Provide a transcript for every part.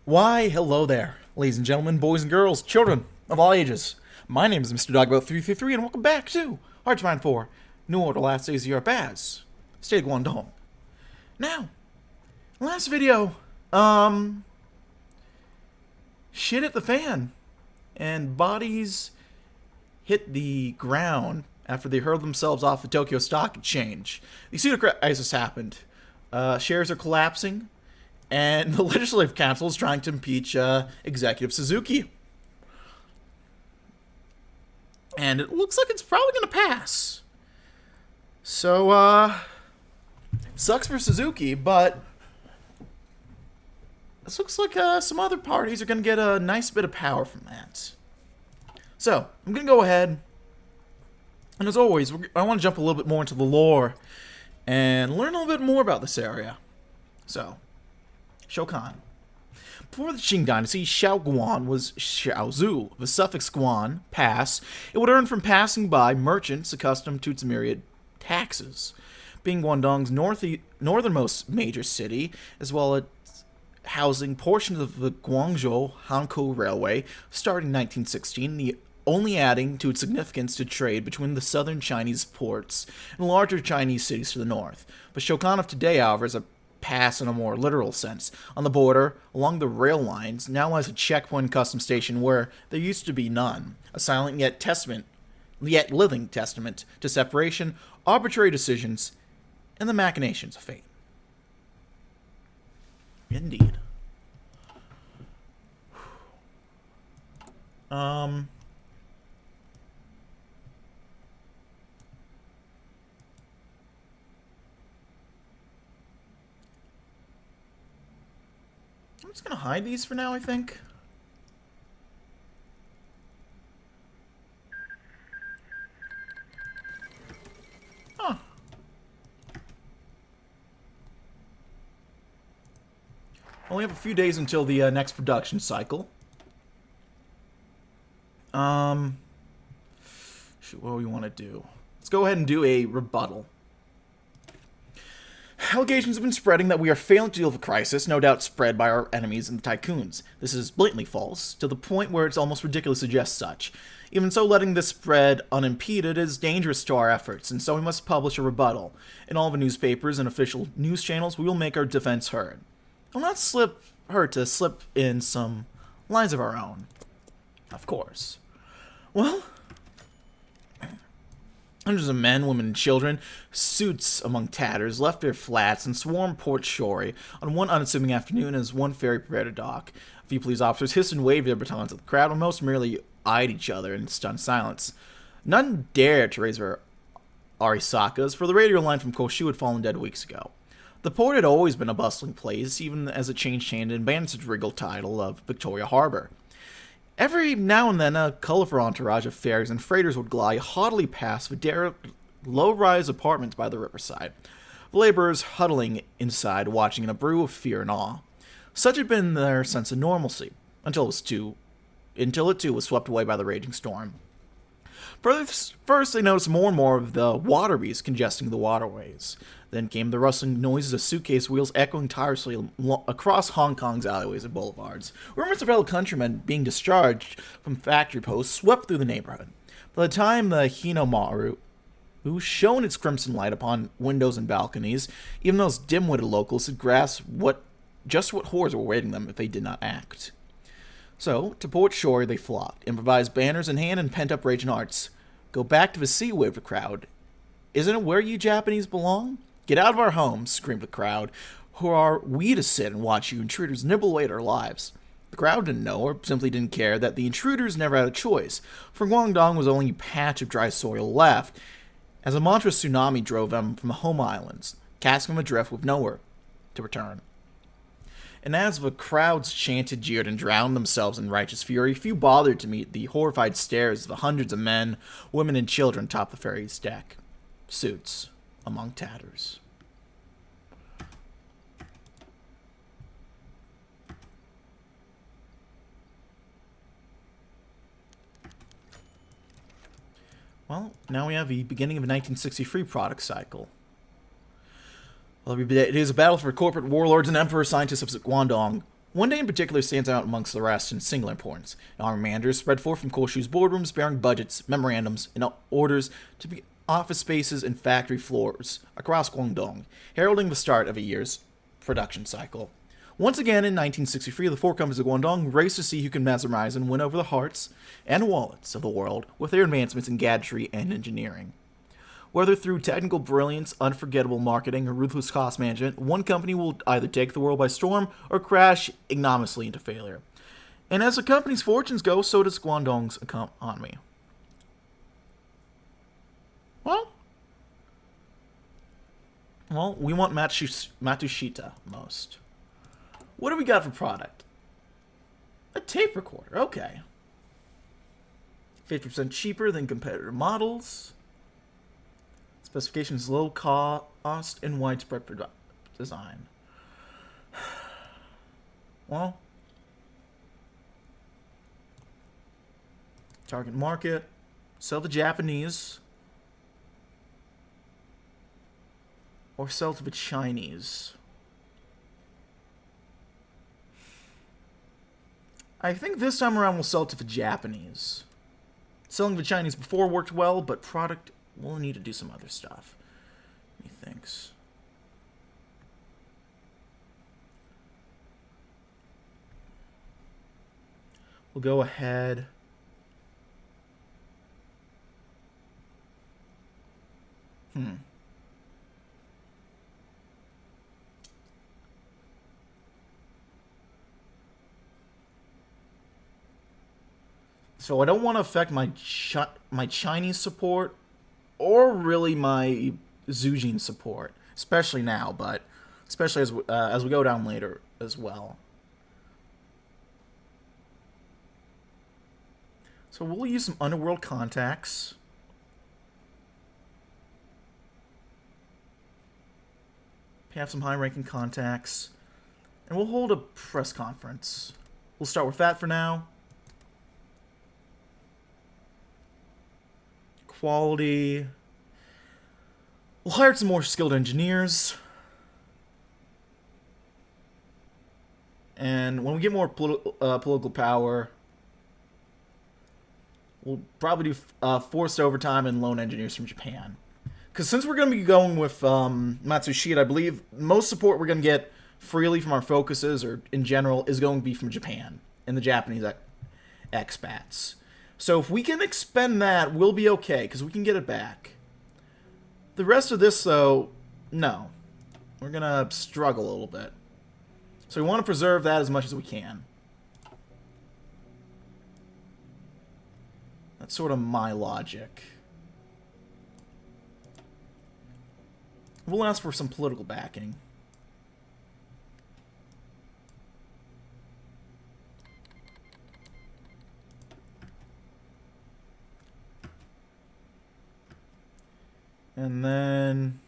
Why, hello there, ladies and gentlemen, boys and girls, children of all ages. My name is Mr. Dog333, and welcome back to Hearts of Iron 4, New Order Last Days of Europe as State of Guangdong. Now, last video, shit hit the fan, and bodies hit the ground after they hurled themselves off the Tokyo Stock Exchange. The pseudo crisis happened. Shares are collapsing, and the Legislative Council is trying to impeach Executive Suzuki. And it looks like it's probably going to pass. So, sucks for Suzuki, but this looks like some other parties are going to get a nice bit of power from that. So, I'm going to go ahead, and as always, I want to jump a little bit more into the lore and learn a little bit more about this area. So, Shokan. Before the Qing dynasty, Xiaoguan was Xiaozu, the suffix guan, pass, it would earn from passing by merchants accustomed to its myriad taxes. Being Guangdong's northernmost major city, as well as housing portions of the Guangzhou-Hankou Railway, starting in 1916, only adding to its significance to trade between the southern Chinese ports and larger Chinese cities to the north. But Shokan of today, however, is a pass in a more literal sense. On the border, along the rail lines, now has a checkpoint custom station where there used to be none. A silent yet living testament to separation, arbitrary decisions, and the machinations of fate. Indeed. I'm just going to hide these for now, I think. Huh. Only have a few days until the next production cycle. Shoot, what do we want to do? Let's go ahead and do a rebuttal. Allegations have been spreading that we are failing to deal with the crisis, no doubt spread by our enemies and the tycoons. This is blatantly false, to the point where it's almost ridiculous to suggest such. Even so, letting this spread unimpeded is dangerous to our efforts, and so we must publish a rebuttal. In all the newspapers and official news channels, we will make our defense heard. It will not hurt to slip in some lines of our own. Of course. Well, hundreds of men, women, and children, suits among tatters, left their flats and swarmed Port Shore on one unassuming afternoon as one ferry prepared to dock. A few police officers hissed and waved their batons at the crowd, while most merely eyed each other in stunned silence. None dared to raise their arisakas, for the radio line from Koshu had fallen dead weeks ago. The port had always been a bustling place, even as it changed hand and abandoned its regal title of Victoria Harbor. Every now and then, a colorful entourage of ferries and freighters would glide haughtily past the derelict, low-rise apartments by the riverside, the laborers huddling inside, watching in a brew of fear and awe. Such had been their sense of normalcy, until it too was swept away by the raging storm. First, they noticed more and more of the water beasts congesting the waterways. Then came the rustling noises of suitcase wheels echoing tirelessly across Hong Kong's alleyways and boulevards. Rumors of fellow countrymen being discharged from factory posts swept through the neighborhood. By the time the Hinomaru shone its crimson light upon windows and balconies, even those dim-witted locals had grasped just what horrors were awaiting them if they did not act. So, to Port Shore they flocked, improvised banners in hand and pent-up rage and arts. "Go back to the sea," waved the crowd. "Isn't it where you Japanese belong?" "Get out of our homes," screamed the crowd. "Who are we to sit and watch you intruders nibble away at our lives?" The crowd didn't know, or simply didn't care, that the intruders never had a choice, for Guangdong was only a patch of dry soil left, as a monstrous tsunami drove them from the home islands, casting them adrift with nowhere to return. And as the crowds chanted, jeered, and drowned themselves in righteous fury, few bothered to meet the horrified stares of the hundreds of men, women, and children atop the ferry's deck. Suits among tatters. Well, now we have the beginning of a 1963 product cycle. Well, it is a battle for corporate warlords and emperor scientists of Guangdong One day in particular stands out amongst the rest in singular importance. Army managers spread forth from Koshu's boardrooms bearing budgets, memorandums, and orders to be office spaces and factory floors across Guangdong, heralding the start of a year's production cycle. Once again, in 1963, the four companies of Guangdong raced to see who can mesmerize and win over the hearts and wallets of the world with their advancements in gadgetry and engineering. Whether through technical brilliance, unforgettable marketing, or ruthless cost management, one company will either take the world by storm or crash ignominiously into failure. And as a company's fortunes go, so does Guangdong's economy. Well, we want Matsushita most. What do we got for product? A tape recorder, okay. 50% cheaper than competitor models. Specifications low cost and widespread design. Well, target market, sell to Japanese, or sell to the Chinese. I think this time around we'll sell to the Japanese. Selling to the Chinese before worked well, but product will need to do some other stuff, he thinks. We'll go ahead. So I don't want to affect my Chinese support or really my Zujin support, especially now, but especially as we go down later as well. So we'll use some underworld contacts. Have some high-ranking contacts, and we'll hold a press conference. We'll start with that for now. Quality. We'll hire some more skilled engineers. And when we get more political power, we'll probably do forced overtime and loan engineers from Japan. Because since we're going to be going with Matsushita, I believe most support we're going to get freely from our focuses, or in general, is going to be from Japan and the Japanese expats. So if we can expend that, we'll be okay, because we can get it back. The rest of this, though, no. We're going to struggle a little bit. So we want to preserve that as much as we can. That's sort of my logic. We'll ask for some political backing. And then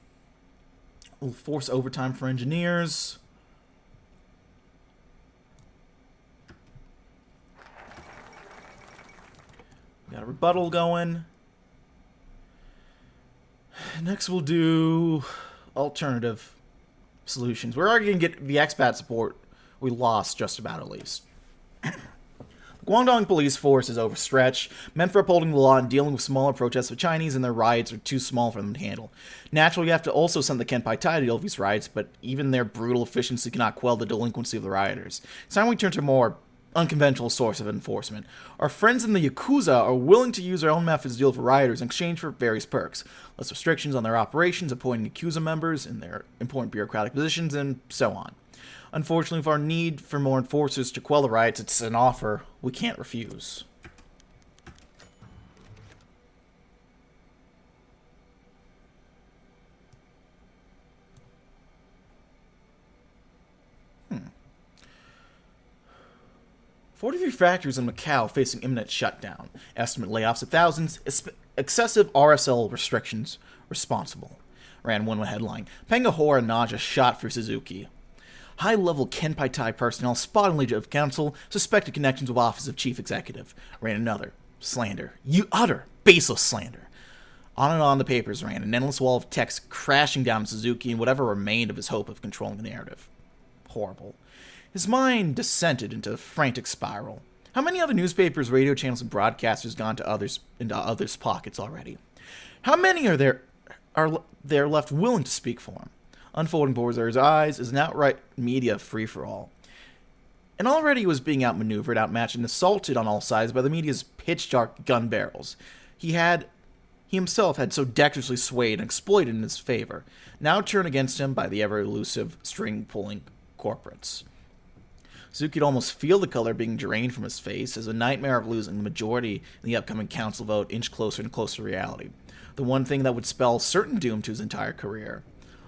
we'll force overtime for engineers. We got a rebuttal going. Next we'll do alternative solutions. We're already going to get the expat support we lost just about at least. The Guangdong police force is overstretched, meant for upholding the law and dealing with smaller protests of Chinese, and their riots are too small for them to handle. Naturally, you have to also send the Kenpai Tai to deal with these riots, but even their brutal efficiency cannot quell the delinquency of the rioters. It's time we turn to a more unconventional source of enforcement. Our friends in the Yakuza are willing to use their own methods to deal with rioters in exchange for various perks. Less restrictions on their operations, appointing Yakuza members in their important bureaucratic positions, and so on. Unfortunately, for our need for more enforcers to quell the riots, it's an offer we can't refuse. Hmm. 43 factories in Macau facing imminent shutdown. Estimate layoffs of thousands. Excessive RSL restrictions responsible. Ran one headline. Pengahora Naja shot for Suzuki. High-level Kenpai Tai personnel spotted in Legislative Council, suspected connections with Office of Chief Executive. Ran another. Slander. You utter baseless slander. On and on the papers ran, an endless wall of text crashing down Suzuki and whatever remained of his hope of controlling the narrative. Horrible. His mind descended into a frantic spiral. How many other newspapers, radio channels, and broadcasters gone into others' pockets already? How many are there left willing to speak for him? Unfolding before his eyes is an outright media free-for-all. And already he was being outmaneuvered, outmatched, and assaulted on all sides by the media's pitch-dark gun barrels. He himself had so dexterously swayed and exploited in his favor, now turned against him by the ever-elusive string-pulling corporates. Suzuki could almost feel the color being drained from his face as a nightmare of losing the majority in the upcoming council vote inched closer and closer to reality. The one thing that would spell certain doom to his entire career.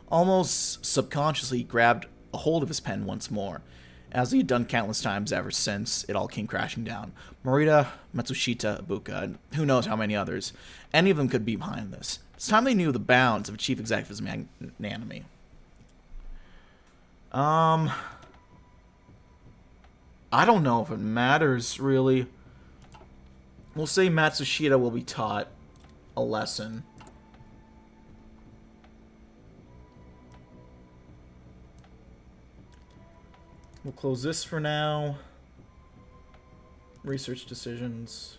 Almost subconsciously, he grabbed a hold of his pen once more, as he had done countless times ever since it all came crashing down. Morita, Matsushita, Ibuka, and who knows how many others. Any of them could be behind this. It's time they knew the bounds of a chief executive's magnanimity. I don't know if it matters, really. We'll say Matsushita will be taught a lesson. We'll close this for now. Research decisions.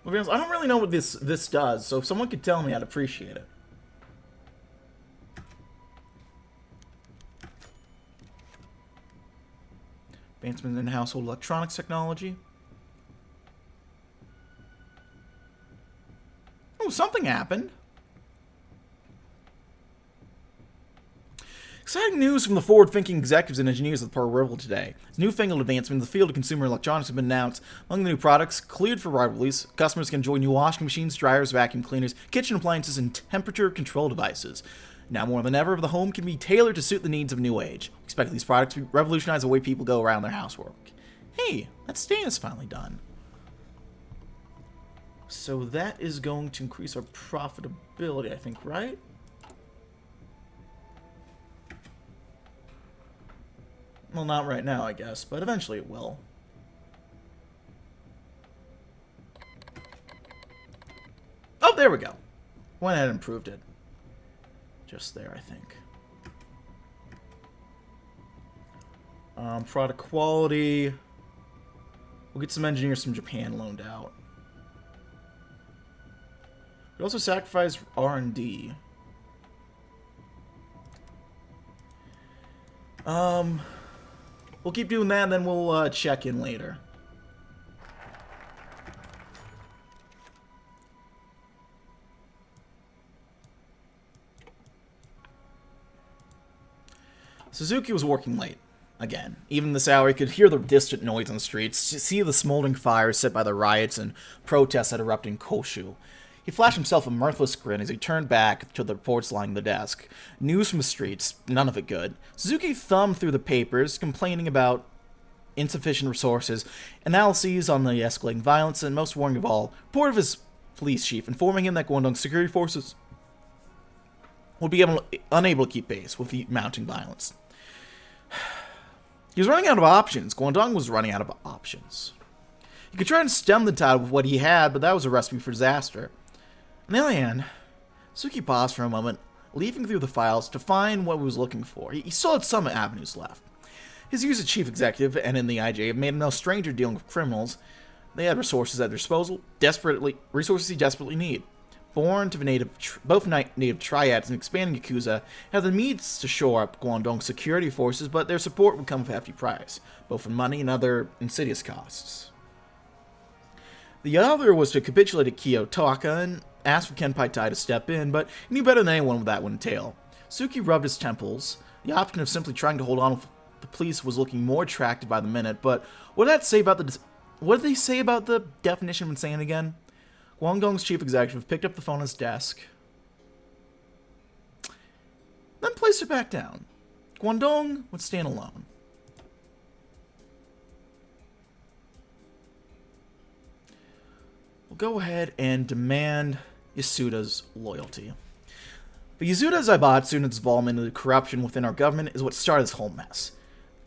Well, to be honest, I don't really know what this does, so if someone could tell me, I'd appreciate it. Advancement in household electronics technology. Oh, something happened. Exciting news from the forward-thinking executives and engineers of the Pearl River today. As newfangled advancement in the field of consumer electronics have been announced. Among the new products cleared for wide release, customers can enjoy new washing machines, dryers, vacuum cleaners, kitchen appliances, and temperature control devices. Now more than ever, the home can be tailored to suit the needs of new age. We expect these products to revolutionize the way people go around their housework. Hey, that stain is finally done. So that is going to increase our profitability, I think, right? Well, not right now, I guess, but eventually it will. Oh, there we go. Went ahead and improved it. Just there, I think. Product quality. We'll get some engineers from Japan loaned out. We also sacrifice R&D. We'll keep doing that, and then we'll check in later. Suzuki was working late. Again. Even this hour, he could hear the distant noise on the streets, see the smoldering fires set by the riots and protests that erupted in Koshu. He flashed himself a mirthless grin as he turned back to the reports lying on the desk. News from the streets, none of it good. Suzuki thumbed through the papers, complaining about insufficient resources, analyses on the escalating violence, and most worrying of all, report of his police chief informing him that Guangdong security forces would be unable to keep pace with the mounting violence. He was running out of options. Guangdong was running out of options. He could try and stem the tide with what he had, but that was a recipe for disaster. On the other hand, Suzuki paused for a moment, leafing through the files to find what he was looking for. He still had some avenues left. His years as chief executive and in the IJ have made him no stranger dealing with criminals. They had resources at their disposal, resources he desperately need. Born to both native triads and expanding Yakuza, have the means to shore up Guangdong's security forces, but their support would come with a hefty price, both in money and other insidious costs. The other was to capitulate to Kiyotaka and ask for Kenpai Tai to step in, but he knew better than anyone what that would entail. Suzuki rubbed his temples. The option of simply trying to hold on with the police was looking more attractive by the minute, but what did they say about the definition of insane again? Guangdong's chief executive picked up the phone on his desk, then placed it back down. Guangdong would stand alone. We'll go ahead and demand Yasuda's loyalty. But Yasuda Zaibatsu and its involvement in the corruption within our government is what started this whole mess.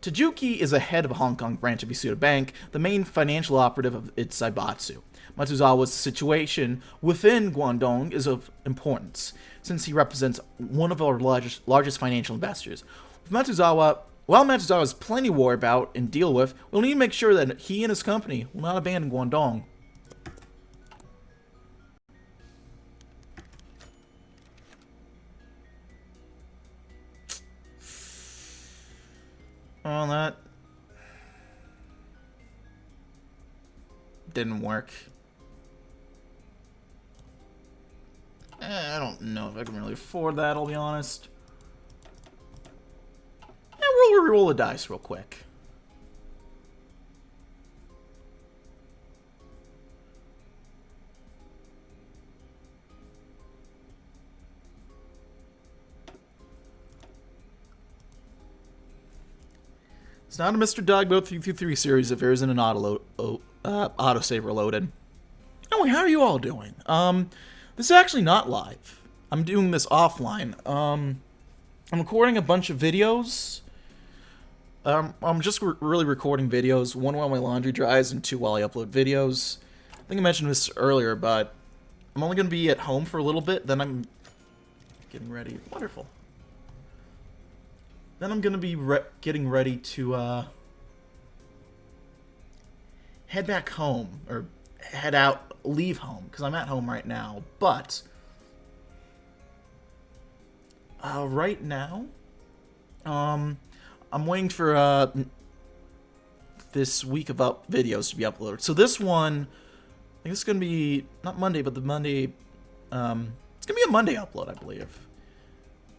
Tajuki is the head of a Hong Kong branch of Yasuda Bank, the main financial operative of its Zaibatsu. Matsuzawa's situation within Guangdong is of importance, since he represents one of our largest financial investors. While Matsuzawa has plenty to worry about and deal with, we'll need to make sure that he and his company will not abandon Guangdong. Well, that didn't work. I don't know if I can really afford that, I'll be honest. We'll roll the dice real quick. It's not a Mr. Dogboat 333 series if there isn't an autosaver loaded. Anyway, how are you all doing? This is actually not live. I'm doing this offline. I'm recording a bunch of videos. I'm just really recording videos, one while my laundry dries and two while I upload videos. I think I mentioned this earlier, but I'm only going to be at home for a little bit, then I'm getting ready. Wonderful. Then I'm going to be getting ready to head back home, or head out, leave home, because I'm at home right now. But right now, I'm waiting for this week of videos to be uploaded. So this one, I think it's going to be, not Monday, but the Monday, it's going to be a Monday upload, I believe.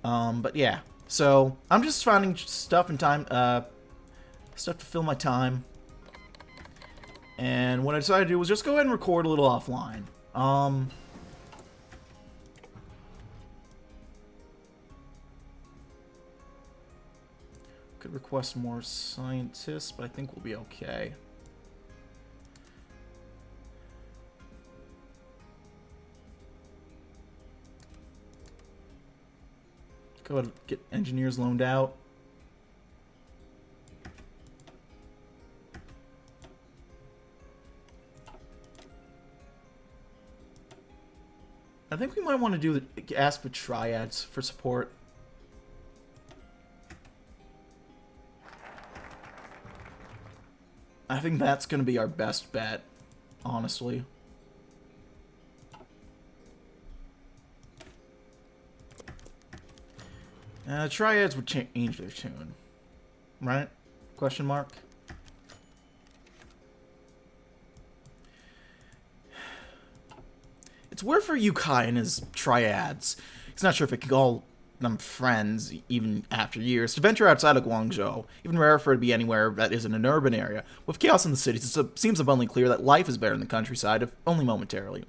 But yeah. So, I'm just finding stuff and time, stuff to fill my time. And what I decided to do was just go ahead and record a little offline. Could request more scientists, but I think we'll be okay. Go ahead and get engineers loaned out. I think we might want to do ask for triads for support. I think that's going to be our best bet, honestly. Triads would change their tune, right? Question mark. It's weird for HoI and his triads. He's not sure if he can call them friends, even after years, to venture outside of Guangzhou. Even rarer for it to be anywhere that isn't an urban area. With chaos in the cities, it seems abundantly clear that life is better in the countryside, if only momentarily.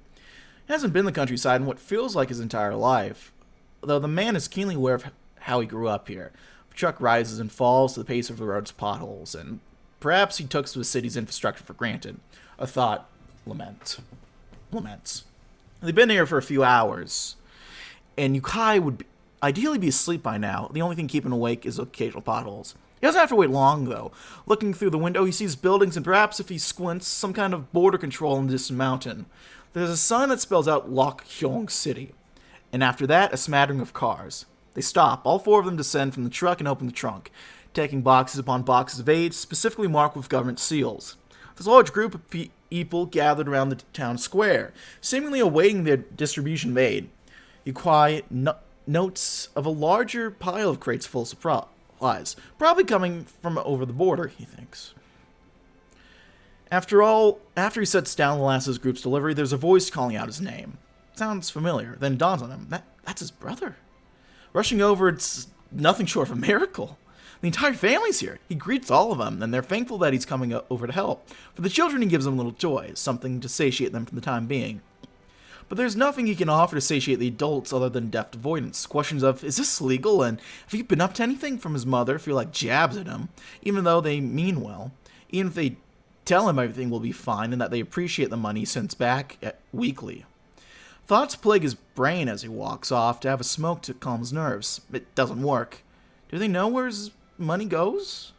He hasn't been in the countryside in what feels like his entire life, though the man is keenly aware of how he grew up here. The truck rises and falls to the pace of the road's potholes, and perhaps he took the city's infrastructure for granted. A thought laments. They've been here for a few hours, and HoI would ideally be asleep by now. The only thing keeping him awake is occasional potholes. He doesn't have to wait long, though. Looking through the window, he sees buildings and perhaps, if he squints, some kind of border control in the distant mountain. There's a sign that spells out Lokhyong City, and after that, a smattering of cars. They stop. All four of them descend from the truck and open the trunk, taking boxes upon boxes of aid, specifically marked with government seals. There's a large group of people gathered around the town square, seemingly awaiting their distribution of aid. HoI notes of a larger pile of crates full of supplies, probably coming from over the border, he thinks. After he sets down the last of his group's delivery, there's a voice calling out his name. Sounds familiar, then it dawns on him. That's his brother. Rushing over, it's nothing short of a miracle. The entire family's here. He greets all of them, and they're thankful that he's coming over to help. For the children, he gives them little toys, something to satiate them for the time being. But there's nothing he can offer to satiate the adults other than deft avoidance. Questions of, is this legal, and have you been up to anything, from his mother feel like jabs at him, even though they mean well. Even if they tell him everything will be fine and that they appreciate the money he sends back weekly. Thoughts plague his brain as he walks off to have a smoke to calm his nerves. It doesn't work. Do they know where his money goes?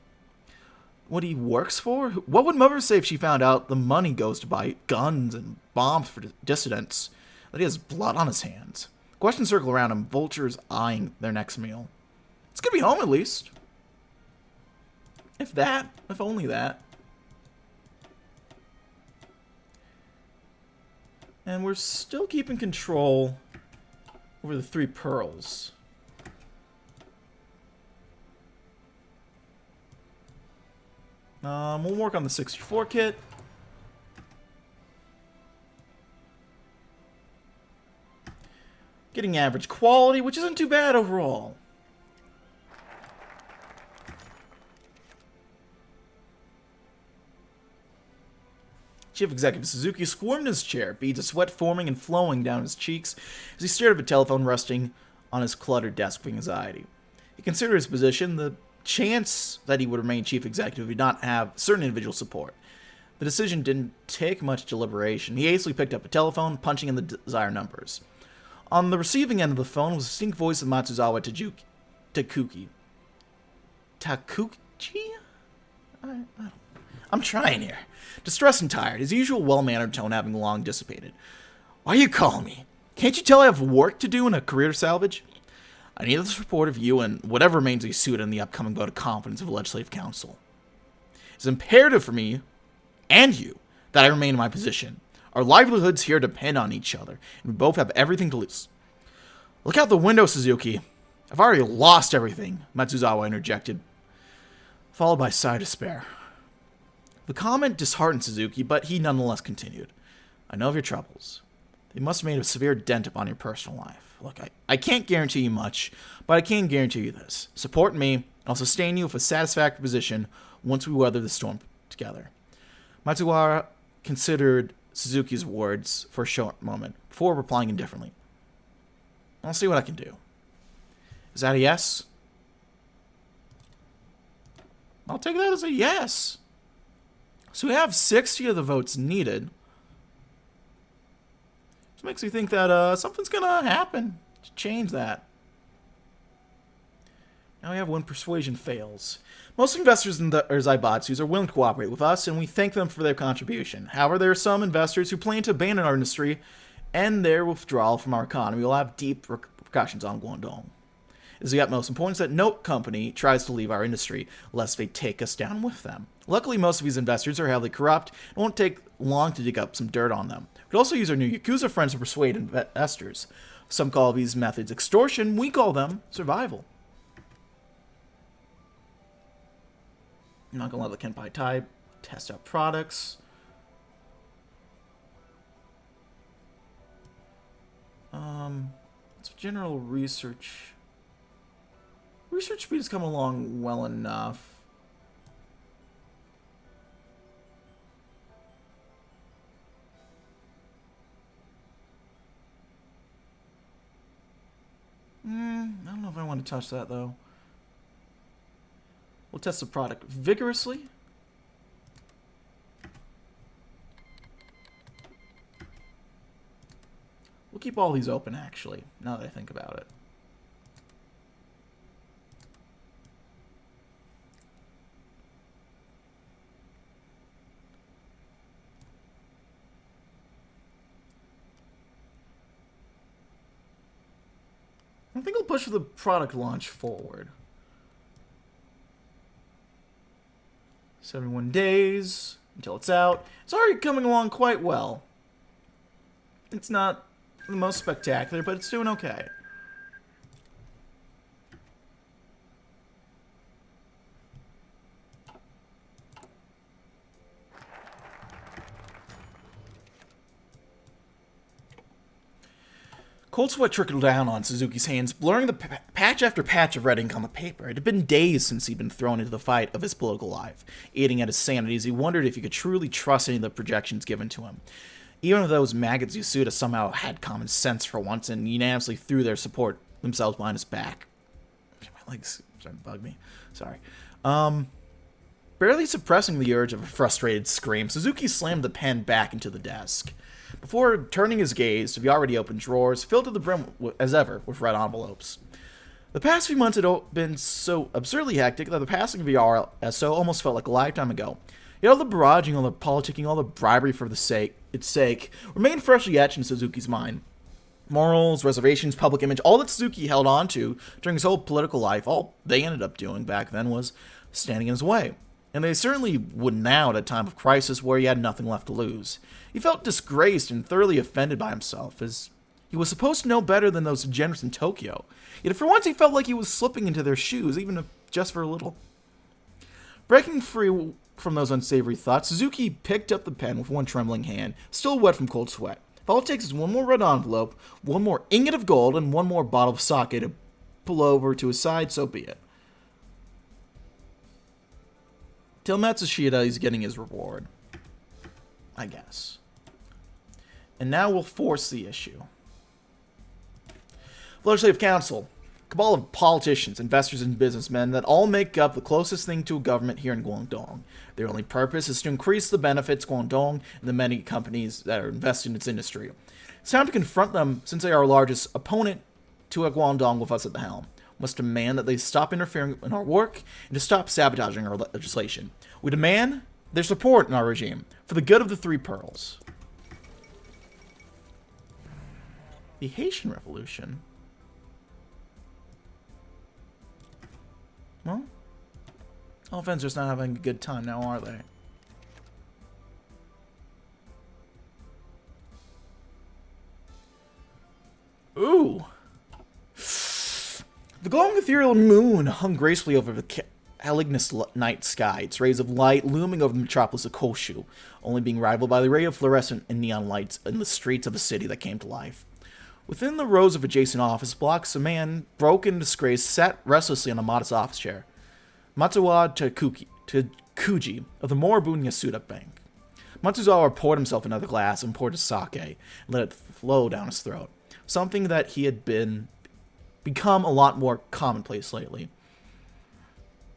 what he works for? What would Mother say if she found out the money goes to buy guns and bombs for dissidents? That he has blood on his hands. Questions circle around him, vultures eyeing their next meal. It's gonna be home at least. If that. If only that. And we're still keeping control over the 3 pearls. We'll work on the 64 kit. Getting average quality, which isn't too bad overall. Chief Executive Suzuki squirmed in his chair, beads of sweat forming and flowing down his cheeks as he stared at the telephone resting on his cluttered desk with anxiety. He considered his position, the chance that he would remain chief executive if he did not have certain individual support. The decision didn't take much deliberation. He hastily picked up a telephone, punching in the desired numbers. On the receiving end of the phone was the distinct voice of Matsuzawa Takuchi. I'm trying here. Distressed and tired, his usual well-mannered tone having long dissipated. Why are you calling me? Can't you tell I have work to do in a career salvage? I need the support of you and whatever remains of your suit in the upcoming vote of confidence of the Legislative Council. It's imperative for me and you that I remain in my position. Our livelihoods here depend on each other, and we both have everything to lose. Look out the window, Suzuki. I've already lost everything, Matsuzawa interjected, followed by a sigh of despair. The comment disheartened Suzuki, but he nonetheless continued. I know of your troubles. They must have made a severe dent upon your personal life. Look, I can't guarantee you much, but I can guarantee you this. Support me, and I'll sustain you with a satisfactory position once we weather the storm together. Matsuzawa considered Suzuki's words for a short moment, before replying indifferently. I'll see what I can do. Is that a yes? I'll take that as a yes. So we have 60 of the votes needed. This makes me think that something's gonna happen to change that. Now we have when persuasion fails. Most investors in the Zaibatsus are willing to cooperate with us, and we thank them for their contribution. However, there are some investors who plan to abandon our industry, and their withdrawal from our economy will have deep repercussions on Guangdong. It is of the utmost importance that no company tries to leave our industry, lest they take us down with them. Luckily, most of these investors are heavily corrupt, and it won't take long to dig up some dirt on them. We could also use our new Yakuza friends to persuade investors. Some call these methods extortion, we call them survival. I'm not going to let the Kenpai type test out products. It's general research. Research speed has come along well enough. I don't know if I want to touch that, though. We'll test the product vigorously. We'll keep all these open, actually, now that I think about it. I think I'll push the product launch forward. 71 days until it's out. It's already coming along quite well. It's not the most spectacular, but it's doing okay. Cold sweat trickled down on Suzuki's hands, blurring the patch after patch of red ink on the paper. It had been days since he'd been thrown into the fight of his political life, eating at his sanity as he wondered if he could truly trust any of the projections given to him. Even if those maggots Yasuda somehow had common sense for once and unanimously threw their support themselves behind his back. My legs are starting to bug me. Sorry. Barely suppressing the urge of a frustrated scream, Suzuki slammed the pen back into the desk. Before turning his gaze to the already open drawers, filled to the brim as ever with red envelopes. The past few months had been so absurdly hectic that the passing of the RSO almost felt like a lifetime ago. Yet all the barraging, all the politicking, all the bribery for its sake remained freshly etched in Suzuki's mind. Morals, reservations, public image, all that Suzuki held on to during his whole political life, all they ended up doing back then was standing in his way. And they certainly would now at a time of crisis where he had nothing left to lose. He felt disgraced and thoroughly offended by himself, as he was supposed to know better than those degenerates in Tokyo. Yet for once he felt like he was slipping into their shoes, even if just for a little. Breaking free from those unsavory thoughts, Suzuki picked up the pen with one trembling hand, still wet from cold sweat. If all it takes is one more red envelope, one more ingot of gold, and one more bottle of sake to pull over to his side, so be it. Till Matsushita, he's getting his reward. I guess. And now we'll force the issue. Legislative Council. Cabal of politicians, investors, and businessmen that all make up the closest thing to a government here in Guangdong. Their only purpose is to increase the benefits Guangdong and the many companies that are invested in its industry. It's time to confront them since they are our largest opponent to a Guangdong with us at the helm. We must demand that they stop interfering in our work and to stop sabotaging our legislation. We demand their support in our regime for the good of the Three Pearls. The Haitian Revolution. Well, all fans are just not having a good time now, are they? Ooh! The glowing ethereal moon hung gracefully over the Alignus night sky, its rays of light looming over the metropolis of Koshu, only being rivaled by the array of fluorescent and neon lights in the streets of a city that came to life. Within the rows of adjacent office blocks, a man, broken and disgraced, sat restlessly on a modest office chair. Matsuwa Takuji of the Moribund Yasuda Bank. Matsuzawa poured himself another glass and poured his sake and let it flow down his throat, something that he had become a lot more commonplace lately.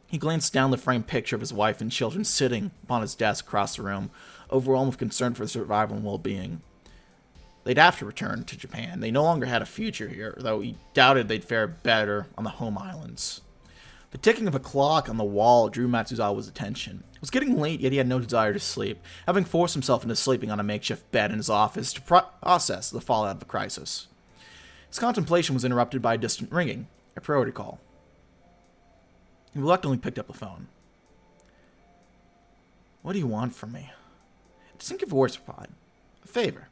He glanced down the framed picture of his wife and children sitting upon his desk across the room, overwhelmed with concern for their survival and well-being. They'd have to return to Japan. They no longer had a future here, though he doubted they'd fare better on the home islands. The ticking of a clock on the wall drew Matsuzawa's attention. It was getting late, yet he had no desire to sleep, having forced himself into sleeping on a makeshift bed in his office to process the fallout of the crisis. His contemplation was interrupted by a distant ringing, a priority call. He reluctantly picked up the phone. "What do you want from me?" A distinctive voice replied. "A favor.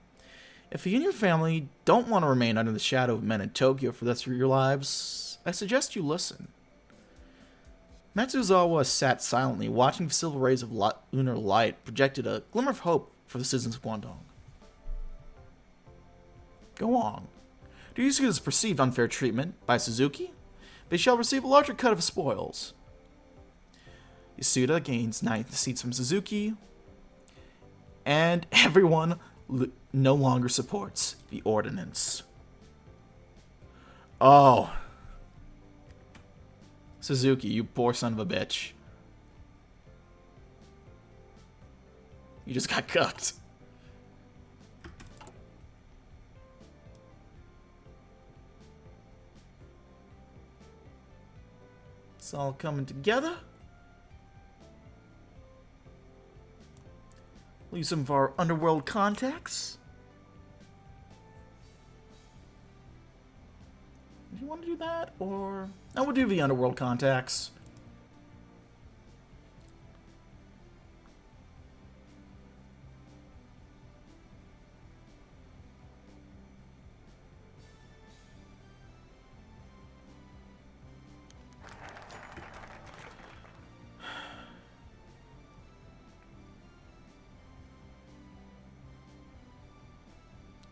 If you and your family don't want to remain under the shadow of men in Tokyo for the rest of your lives, I suggest you listen." Matsuzawa sat silently, watching the silver rays of lunar light projected a glimmer of hope for the citizens of Guangdong. "Go on. Do you see this perceived unfair treatment by Suzuki? They shall receive a larger cut of the spoils." Yasuda gains 9 seats from Suzuki, and everyone no longer supports the ordinance. Oh. Suzuki, you poor son of a bitch. You just got cooked. It's all coming together. Leave some of our underworld contacts. Do you want to do that, or... I will do the underworld contacts.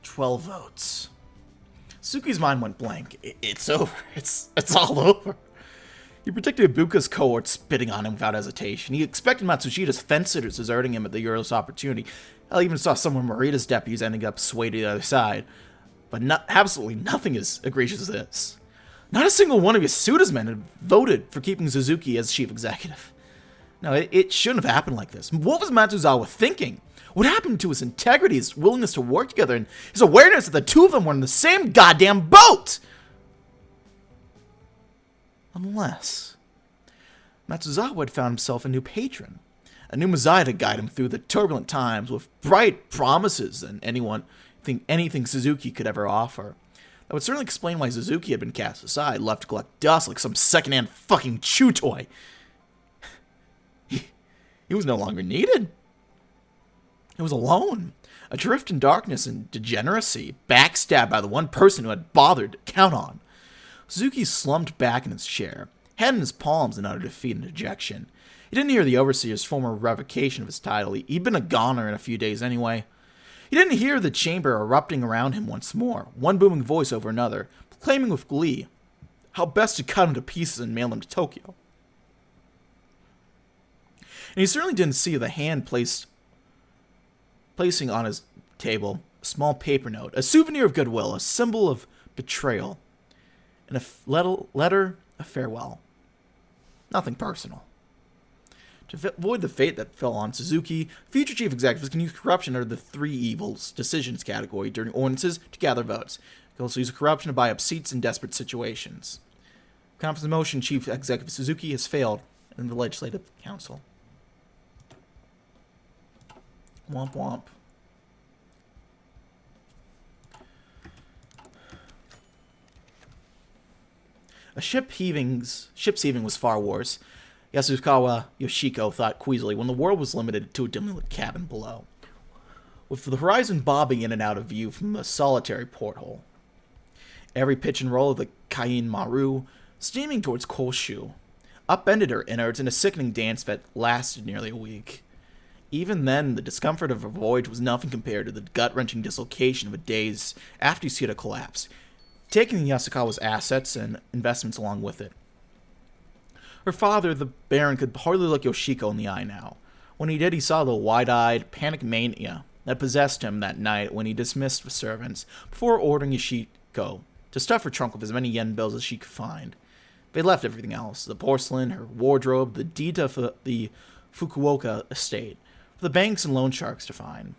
"12 votes. Suzuki's mind went blank. It's over. It's all over. He predicted Ibuka's cohort spitting on him without hesitation. He expected Matsushita's fence-sitters deserting him at the earliest opportunity. I even saw some of Morita's deputies ending up swayed to the other side. But absolutely nothing as egregious as this. Not a single one of Yasuda's men had voted for keeping Suzuki as chief executive. No, it shouldn't have happened like this. What was Matsuzawa thinking? What happened to his integrity, his willingness to work together, and his awareness that the two of them were in the same goddamn boat? Unless Matsuzawa had found himself a new patron, a new messiah to guide him through the turbulent times with bright promises than anything Suzuki could ever offer. That would certainly explain why Suzuki had been cast aside, left to collect dust like some second-hand fucking chew toy. He was no longer needed. He was alone, adrift in darkness and degeneracy, backstabbed by the one person who had bothered to count on. Suzuki slumped back in his chair, head in his palms in utter defeat and dejection. He didn't hear the overseer's former revocation of his title. He'd been a goner in a few days anyway. He didn't hear the chamber erupting around him once more, one booming voice over another, proclaiming with glee how best to cut him to pieces and mail him to Tokyo. And he certainly didn't see the hand placing on his table a small paper note, a souvenir of goodwill, a symbol of betrayal, and a letter of farewell. Nothing personal. To avoid the fate that fell on Suzuki, future chief executives can use corruption under the three evils decisions category during ordinances to gather votes. They can also use corruption to buy up seats in desperate situations. Conference of motion, Chief Executive Suzuki has failed in the Legislative Council. Womp womp. Ship's heaving was far worse. Yasukawa Yoshiko thought queasily when the world was limited to a dimly lit cabin below, with the horizon bobbing in and out of view from a solitary porthole. Every pitch and roll of the Kain Maru steaming towards Koshu upended her innards in a sickening dance that lasted nearly a week. Even then, the discomfort of her voyage was nothing compared to the gut-wrenching dislocation of a days after Yasuda collapsed, taking Yasukawa's assets and investments along with it. Her father, the Baron, could hardly look Yoshiko in the eye now. When he did, he saw the wide-eyed panic mania that possessed him that night when he dismissed the servants before ordering Yoshiko to stuff her trunk with as many yen bills as she could find. They left everything else, the porcelain, her wardrobe, the deed of the Fukuoka estate, for the banks and loan sharks to find.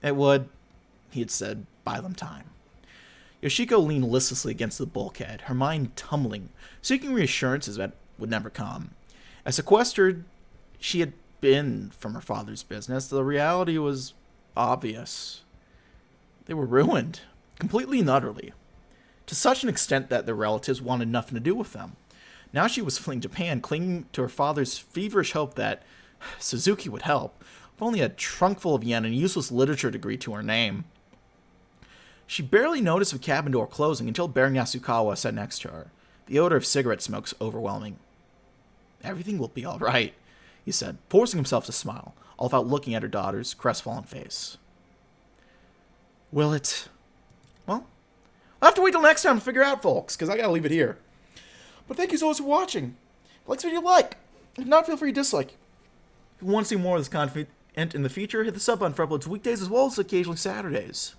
It would, he had said, buy them time. Yoshiko leaned listlessly against the bulkhead, her mind tumbling, seeking reassurances that would never come. As sequestered she had been from her father's business, the reality was obvious. They were ruined, completely and utterly, to such an extent that their relatives wanted nothing to do with them. Now she was fleeing Japan, clinging to her father's feverish hope that Suzuki would help, with only a trunk full of yen and a useless literature degree to her name. She barely noticed the cabin door closing until Baron Yasukawa sat next to her, the odor of cigarette smoke overwhelming. "Everything will be all right," he said, forcing himself to smile, all without looking at her daughter's crestfallen face. Will it? Well, I'll have to wait till next time to figure out, folks, because I gotta leave it here. But thank you so much for watching. Like this video, like. If not, feel free to dislike. If you want to see more of this content in the future, hit the sub button for uploads weekdays as well as occasionally Saturdays.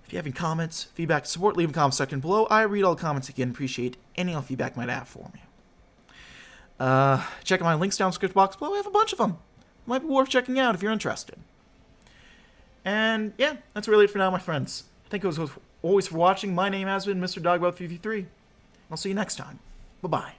If you have any comments, feedback, support, leave a comment section below. I read all the comments again. Appreciate any feedback you might have for me. Check out my links down in the description box below. I have a bunch of them. Might be worth checking out if you're interested. And yeah, that's really it for now, my friends. Thank you as always for watching. My name has been Mr. Dogbot333. I'll see you next time. Bye-bye.